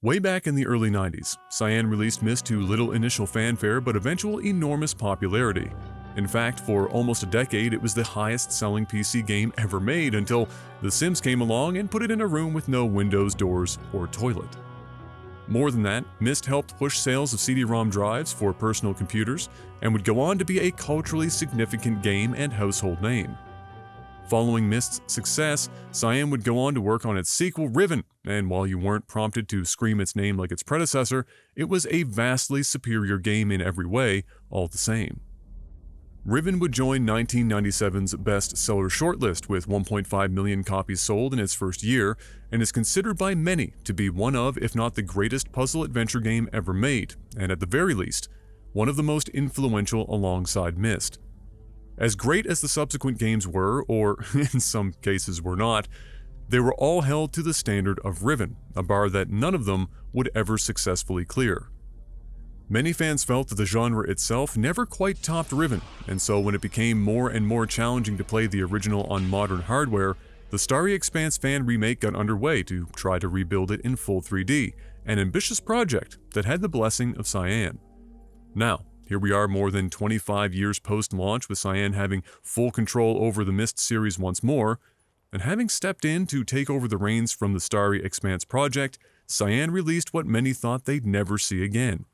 Way back in the early 90s, Cyan released Myst to little initial fanfare but eventual enormous popularity. In fact, for almost a decade, it was the highest-selling PC game ever made until The Sims came along and put it in a room with no windows, doors, or toilet. More than that, Myst helped push sales of CD-ROM drives for personal computers and would go on to be a culturally significant game and household name. Following Myst's success, Cyan would go on to work on its sequel, Riven, and while you weren't prompted to scream its name like its predecessor, it was a vastly superior game in every way, all the same. Riven would join 1997's bestseller shortlist with 1.5 million copies sold in its first year, and is considered by many to be one of, if not the greatest puzzle-adventure game ever made, and at the very least, one of the most influential alongside Myst. As great as the subsequent games were, or in some cases were not, they were all held to the standard of Riven, a bar that none of them would ever successfully clear. Many fans felt that the genre itself never quite topped Riven, and so when it became more and more challenging to play the original on modern hardware, the Starry Expanse fan remake got underway to try to rebuild it in full 3D, an ambitious project that had the blessing of Cyan. Now, here we are more than 25 years post-launch with Cyan having full control over the Myst series once more, and having stepped in to take over the reins from the Starry Expanse project, Cyan released what many thought they'd never see again.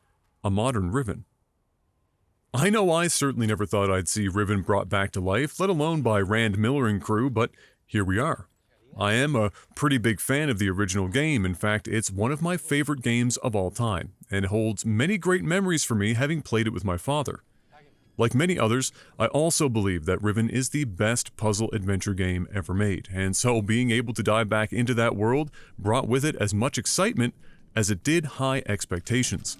A modern Riven. I know I certainly never thought I'd see Riven brought back to life, let alone by Rand Miller and crew, but here we are. I am a pretty big fan of the original game. In fact, it's one of my favorite games of all time, and holds many great memories for me having played it with my father. Like many others, I also believe that Riven is the best puzzle adventure game ever made, and so being able to dive back into that world brought with it as much excitement as it did high expectations.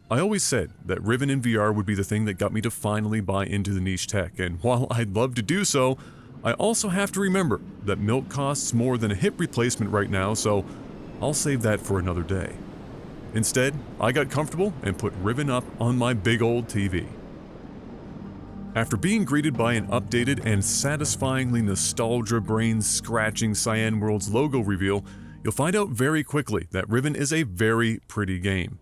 I always said that Riven in VR would be the thing that got me to finally buy into the niche tech, and while I'd love to do so, I also have to remember that milk costs more than a hip replacement right now, so I'll save that for another day. Instead, I got comfortable and put Riven up on my big old TV. After being greeted by an updated and satisfyingly nostalgia brain-scratching Cyan World's logo reveal, you'll find out very quickly that Riven is a very pretty game.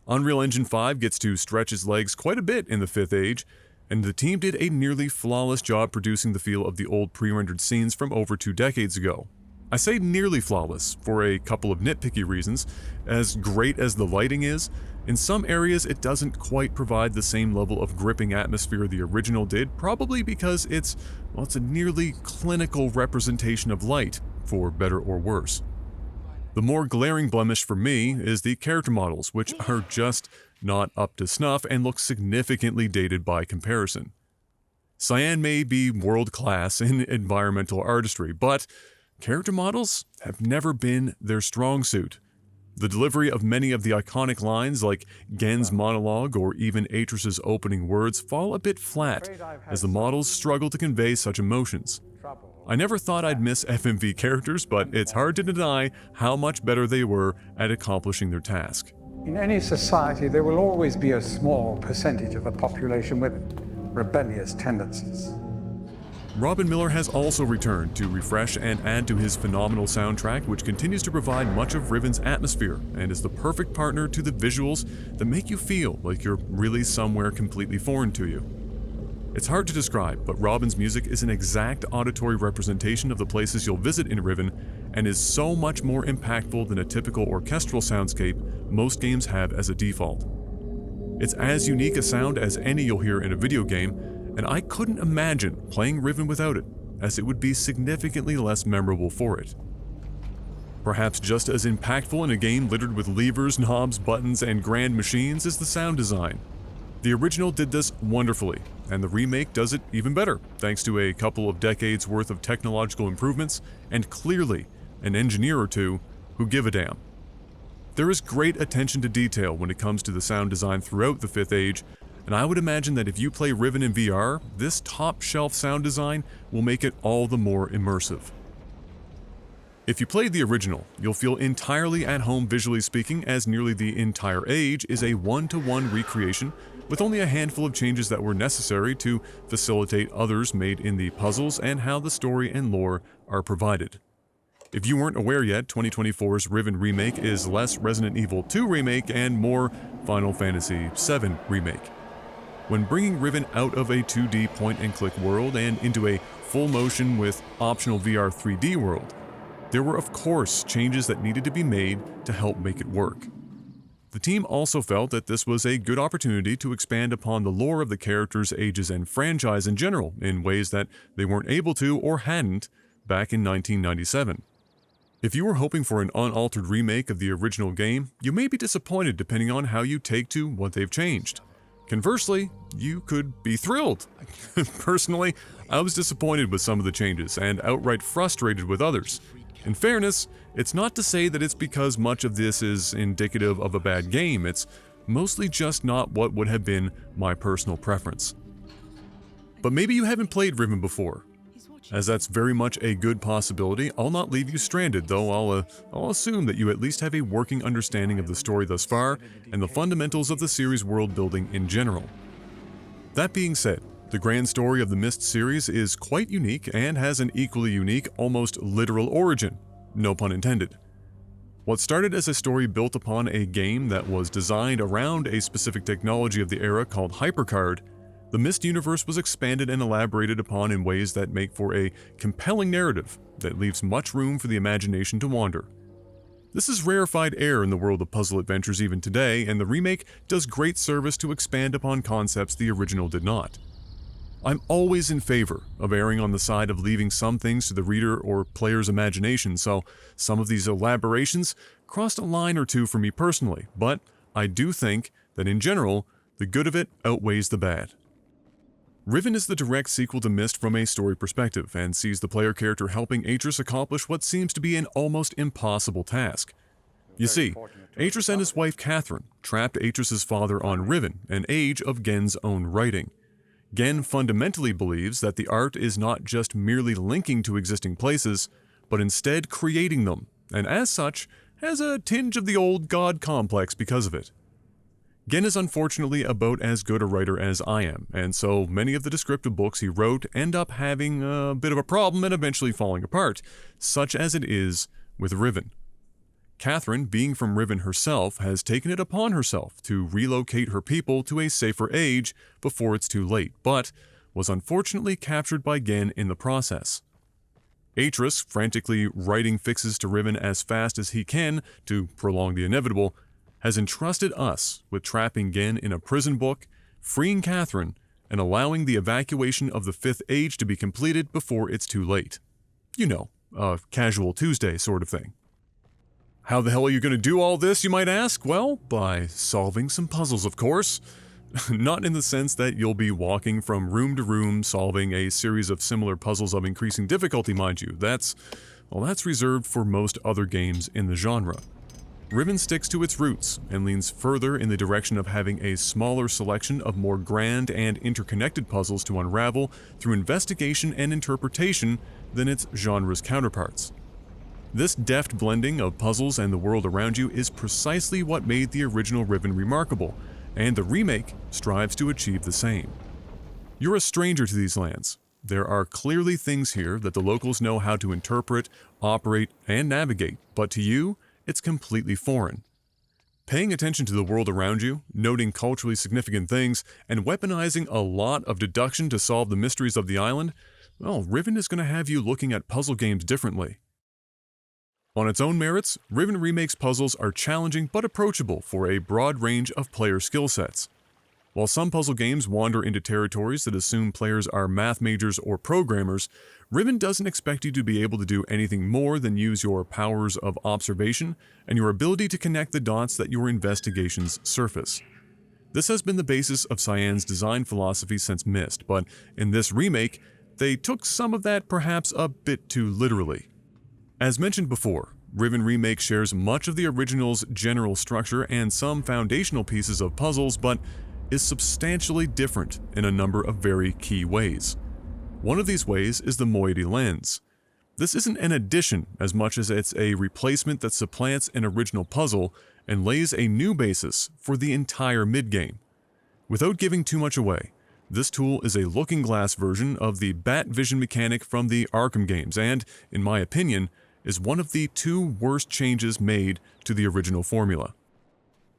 Unreal Engine 5 gets to stretch its legs quite a bit in the 5th age, and the team did a nearly flawless job producing the feel of the old pre-rendered scenes from over 2 decades ago. I say nearly flawless for a couple of nitpicky reasons. As great as the lighting is, in some areas it doesn't quite provide the same level of gripping atmosphere the original did, probably because it's a nearly clinical representation of light, for better or worse. The more glaring blemish for me is the character models, which are just not up to snuff and look significantly dated by comparison. Cyan may be world-class in environmental artistry, but character models have never been their strong suit. The delivery of many of the iconic lines like Gen's monologue or even Atris's opening words fall a bit flat, as the models struggle to convey such emotions. I never thought I'd miss FMV characters, but it's hard to deny how much better they were at accomplishing their task. In any society, there will always be a small percentage of the population with rebellious tendencies. Robin Miller has also returned to refresh and add to his phenomenal soundtrack, which continues to provide much of Riven's atmosphere and is the perfect partner to the visuals that make you feel like you're really somewhere completely foreign to you. It's hard to describe, but Robin's music is an exact auditory representation of the places you'll visit in Riven, and is so much more impactful than a typical orchestral soundscape most games have as a default. It's as unique a sound as any you'll hear in a video game, and I couldn't imagine playing Riven without it, as it would be significantly less memorable for it. Perhaps just as impactful in a game littered with levers, knobs, buttons, and grand machines is the sound design. The original did this wonderfully, and the remake does it even better, thanks to a couple of decades worth of technological improvements, and clearly an engineer or two who give a damn. There is great attention to detail when it comes to the sound design throughout the 5th age, and I would imagine that if you play Riven in VR, this top-shelf sound design will make it all the more immersive. If you played the original, you'll feel entirely at home visually speaking, as nearly the entire age is a one-to-one recreation, with only a handful of changes that were necessary to facilitate others made in the puzzles and how the story and lore are provided. If you weren't aware yet, 2024's Riven Remake is less Resident Evil 2 Remake and more Final Fantasy VII Remake. When bringing Riven out of a 2D point-and-click world and into a full-motion with optional VR 3D world, there were of course changes that needed to be made to help make it work. The team also felt that this was a good opportunity to expand upon the lore of the characters, ages, and franchise in general in ways that they weren't able to or hadn't back in 1997. If you were hoping for an unaltered remake of the original game, you may be disappointed depending on how you take to what they've changed. Conversely, you could be thrilled. Personally, I was disappointed with some of the changes and outright frustrated with others. In fairness, it's not to say that it's because much of this is indicative of a bad game, it's mostly just not what would have been my personal preference. But maybe you haven't played Riven before. As that's very much a good possibility, I'll not leave you stranded, though I'll assume that you at least have a working understanding of the story thus far and the fundamentals of the series' world building in general. That being said, the grand story of the Myst series is quite unique and has an equally unique, almost literal origin, no pun intended. What started as a story built upon a game that was designed around a specific technology of the era called HyperCard, the Myst universe was expanded and elaborated upon in ways that make for a compelling narrative that leaves much room for the imagination to wander. This is rarefied air in the world of puzzle adventures even today, and the remake does great service to expand upon concepts the original did not. I'm always in favor of erring on the side of leaving some things to the reader or player's imagination, so some of these elaborations crossed a line or two for me personally, but I do think that in general, the good of it outweighs the bad. Riven is the direct sequel to Myst from a story perspective, and sees the player character helping Atris accomplish what seems to be an almost impossible task. You see, Atris and his wife Catherine trapped Atris' father on Riven, an age of Gen's own writing. Gen fundamentally believes that the art is not just merely linking to existing places, but instead creating them, and as such, has a tinge of the old god complex because of it. Gen is unfortunately about as good a writer as I am, and so many of the descriptive books he wrote end up having a bit of a problem and eventually falling apart, such as it is with Riven. Catherine, being from Riven herself, has taken it upon herself to relocate her people to a safer age before it's too late, but was unfortunately captured by Gen in the process. Atris, frantically writing fixes to Riven as fast as he can to prolong the inevitable, has entrusted us with trapping Gen in a prison book, freeing Catherine, and allowing the evacuation of the Fifth Age to be completed before it's too late. You know, a casual Tuesday sort of thing. How the hell are you going to do all this, you might ask? Well, by solving some puzzles, of course. Not in the sense that you'll be walking from room to room solving a series of similar puzzles of increasing difficulty, mind you. That's reserved for most other games in the genre. Riven sticks to its roots and leans further in the direction of having a smaller selection of more grand and interconnected puzzles to unravel through investigation and interpretation than its genre's counterparts. This deft blending of puzzles and the world around you is precisely what made the original Riven remarkable, and the remake strives to achieve the same. You're a stranger to these lands. There are clearly things here that the locals know how to interpret, operate, and navigate, but to you, it's completely foreign. Paying attention to the world around you, noting culturally significant things, and weaponizing a lot of deduction to solve the mysteries of the island, well, Riven is going to have you looking at puzzle games differently. On its own merits, Riven Remake's puzzles are challenging but approachable for a broad range of player skill sets. While some puzzle games wander into territories that assume players are math majors or programmers, Riven doesn't expect you to be able to do anything more than use your powers of observation and your ability to connect the dots that your investigations surface. This has been the basis of Cyan's design philosophy since Myst, but in this remake, they took some of that perhaps a bit too literally. As mentioned before, Riven Remake shares much of the original's general structure and some foundational pieces of puzzles, but is substantially different in a number of very key ways. One of these ways is the moiety lens. This isn't an addition as much as it's a replacement that supplants an original puzzle and lays a new basis for the entire mid-game. Without giving too much away, this tool is a looking glass version of the bat vision mechanic from the Arkham games and, in my opinion, is one of the two worst changes made to the original formula.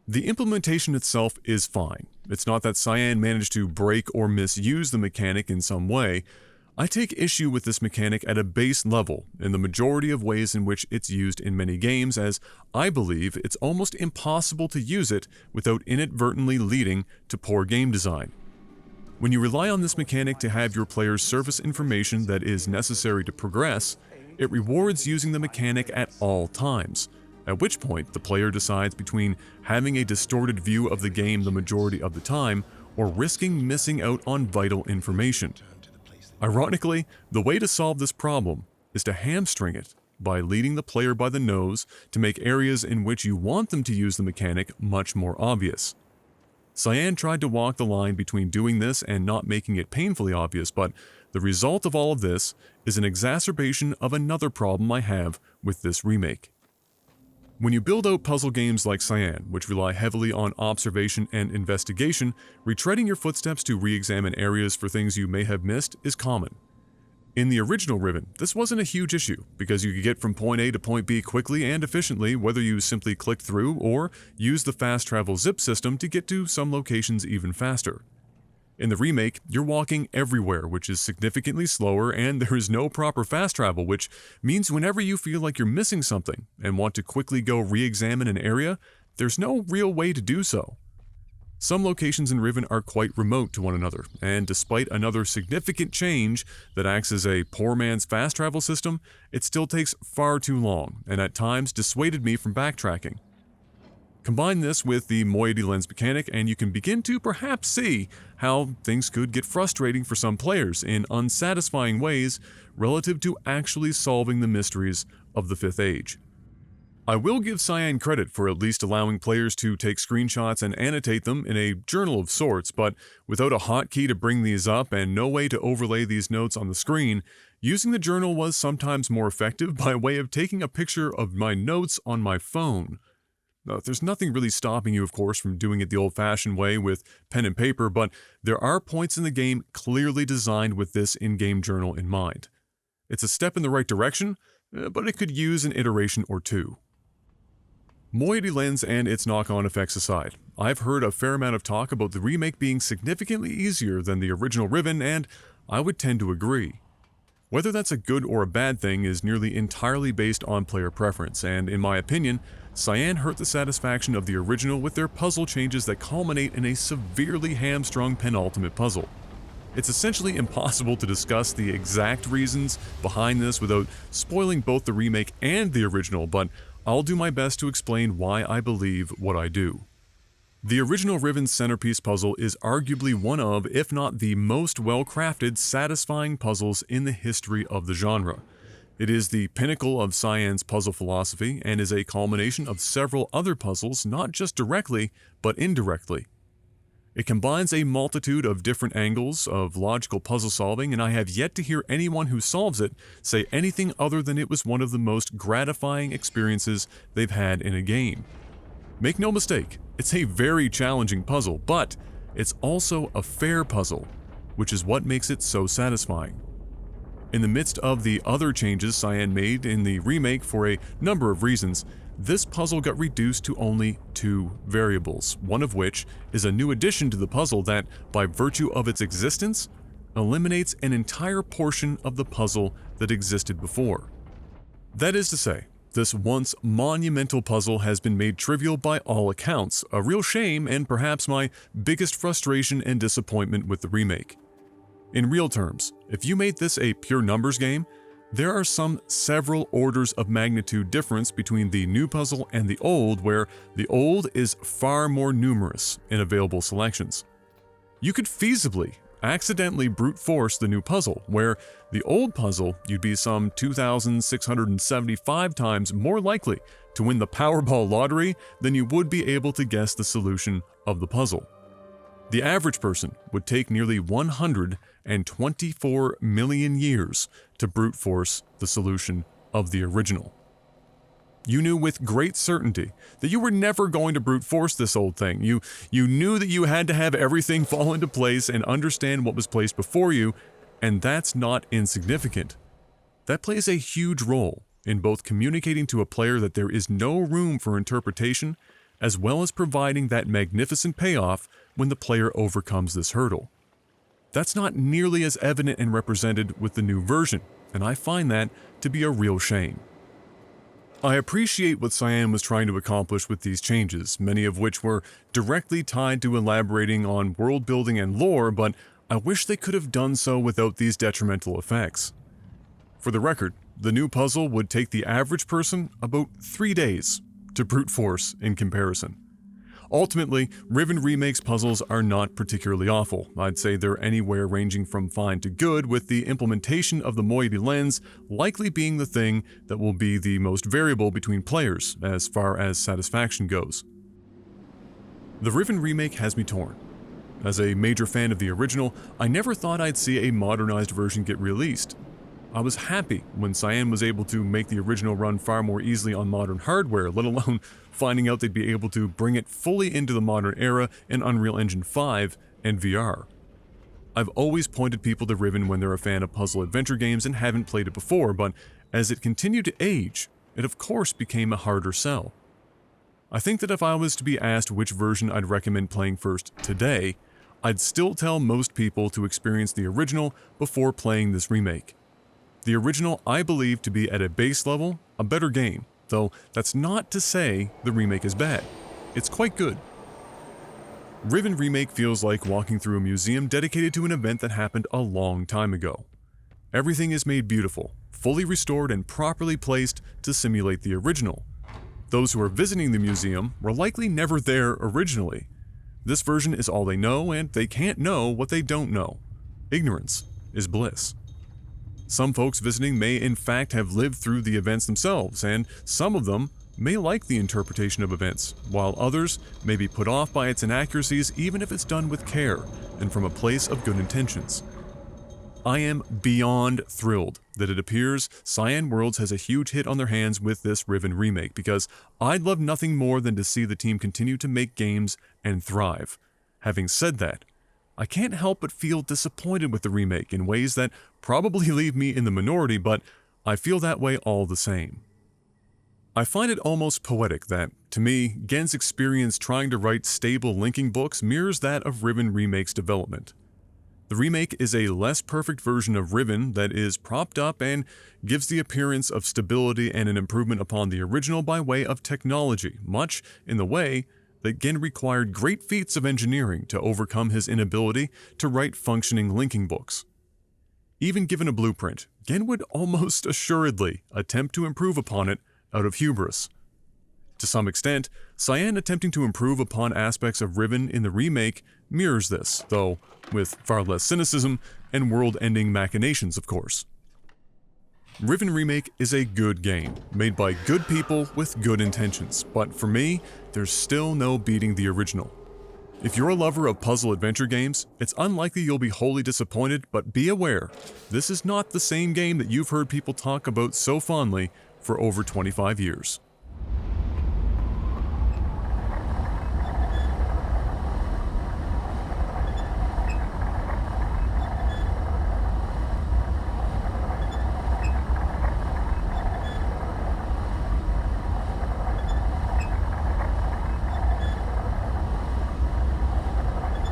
The implementation itself is fine. It's not that Cyan managed to break or misuse the mechanic in some way. I take issue with this mechanic at a base level in the majority of ways in which it's used in many games, as I believe it's almost impossible to use it without inadvertently leading to poor game design. When you rely on this mechanic to have your players surface information that is necessary to progress, it rewards using the mechanic at all times, at which point the player decides between having a distorted view of the game the majority of the time or risking missing out on vital information. Ironically, the way to solve this problem is to hamstring it by leading the player by the nose to make areas in which you want them to use the mechanic much more obvious. Cyan tried to walk the line between doing this and not making it painfully obvious, but the result of all of this is an exacerbation of another problem I have with this remake. When you build out puzzle games like Cyan, which rely heavily on observation and investigation, retreading your footsteps to re-examine areas for things you may have missed is common. In the original Riven, this wasn't a huge issue, because you could get from point A to point B quickly and efficiently whether you simply clicked through or used the fast travel zip system to get to some locations even faster. In the remake, you're walking everywhere, which is significantly slower, and there is no proper fast travel, which means whenever you feel like you're missing something and want to quickly go re-examine an area, there's no real way to do so. Some locations in Riven are quite remote to one another, and despite another significant change that acts as a poor man's fast travel system, it still takes far too long, and at times dissuaded me from backtracking. Combine this with the moiety lens mechanic and you can begin to perhaps see how things could get frustrating for some players in unsatisfying ways relative to actually solving the mysteries of the Fifth Age. I will give Cyan credit for at least allowing players to take screenshots and annotate them in a journal of sorts, but without a hotkey to bring these up and no way to overlay these notes on the screen, using the journal was sometimes more effective by way of taking a picture of my notes on my phone. There's nothing really stopping you, of course, from doing it the old-fashioned way with pen and paper, but there are points in the game clearly designed with this in-game journal in mind. It's a step in the right direction, but it could use an iteration or two. Moiety lens and its knock-on effects aside, I've heard a fair amount of talk about the remake being significantly easier than the original Riven, and I would tend to agree. Whether that's a good or a bad thing is nearly entirely based on player preference, and in my opinion, Cyan hurt the satisfaction of the original with their puzzle changes that culminate in a severely hamstrung penultimate puzzle. It's essentially impossible to discuss the exact reasons behind this without spoiling both the remake and the original, but I'll do my best to explain why I believe what I do. The original Riven's centerpiece puzzle is arguably one of, if not the most well-crafted, satisfying puzzles in the history of the genre. It is the pinnacle of Cyan's puzzle philosophy and is a culmination of several other puzzles, not just directly, but indirectly. It combines a multitude of different angles of logical puzzle solving, and I have yet to hear anyone who solves it say anything other than it was one of the most gratifying experiences they've had in a game. Make no mistake, it's a very challenging puzzle, but it's also a fair puzzle, which is what makes it so satisfying. In the midst of the other changes Cyan made in the remake for a number of reasons, this puzzle got reduced to only 2 variables, one of which is a new addition to the puzzle that, by virtue of its existence, eliminates an entire portion of the puzzle that existed before. That is to say, this once monumental puzzle has been made trivial by all accounts, a real shame and perhaps my biggest frustration and disappointment with the remake. In real terms, if you made this a pure numbers game, there are some several orders of magnitude difference between the new puzzle and the old, where the old is far more numerous in available selections. You could feasibly accidentally brute force the new puzzle, where the old puzzle you'd be some 2,675 times more likely to win the Powerball lottery than you would be able to guess the solution of the puzzle. The average person would take nearly 124 million years to brute force the solution of the original. You knew with great certainty that you were never going to brute force this old thing. You knew that you had to have everything fall into place and understand what was placed before you, and that's not insignificant. That plays a huge role in both communicating to a player that there is no room for interpretation, as well as providing that magnificent payoff when the player overcomes this hurdle. That's not nearly as evident and represented with the new version, and I find that to be a real shame. I appreciate what Cyan was trying to accomplish with these changes, many of which were directly tied to elaborating on world building and lore, but I wish they could have done so without these detrimental effects. For the record, the new puzzle would take the average person about 3 days to brute force in comparison. Ultimately, Riven Remake's puzzles are not particularly awful. I'd say they're anywhere ranging from fine to good, with the implementation of the moiety lens likely being the thing that will be the most variable between players as far as satisfaction goes. The Riven Remake has me torn. As a major fan of the original, I never thought I'd see a modernized version get released. I was happy when Cyan was able to make the original run far more easily on modern hardware, let alone finding out they'd be able to bring it fully into the modern era in Unreal Engine 5 and VR. I've always pointed people to Riven when they're a fan of puzzle adventure games and haven't played it before, but as it continued to age, it of course became a harder sell. I think that if I was to be asked which version I'd recommend playing first today, I'd still tell most people to experience the original before playing this remake. The original I believe to be at a base level a better game, though that's not to say the remake is bad. It's quite good. Riven Remake feels like walking through a museum dedicated to an event that happened a long time ago. Everything is made beautiful, fully restored and properly placed to simulate the original. Those who are visiting the museum were likely never there originally. This version is all they know, and they can't know what they don't know. Ignorance is bliss. Some folks visiting may in fact have lived through the events themselves, and some of them may like the interpretation of events, while others may be put off by its inaccuracies even if it's done with care and from a place of good intentions. I am beyond thrilled that it appears Cyan Worlds has a huge hit on their hands with this Riven Remake, because I'd love nothing more than to see the team continue to make games and thrive. Having said that, I can't help but feel disappointed with the remake in ways that probably leave me in the minority, but I feel that way all the same. I find it almost poetic that, to me, Gen's experience trying to write stable linking books mirrors that of Riven Remake's development. The remake is a less perfect version of Riven that is propped up and gives the appearance of stability and an improvement upon the original by way of technology, much in the way that Gen required great feats of engineering to overcome his inability to write functioning linking books. Even given a blueprint, Gen would almost assuredly attempt to improve upon it out of hubris. To some extent, Cyan attempting to improve upon aspects of Riven in the remake mirrors this, though with far less cynicism and world-ending machinations, of course. Riven Remake is a good game, made by good people with good intentions, but for me, there's still no beating the original. If you're a lover of puzzle adventure games, it's unlikely you'll be wholly disappointed, but be aware, this is not the same game that you've heard people talk about so fondly for over 25 years.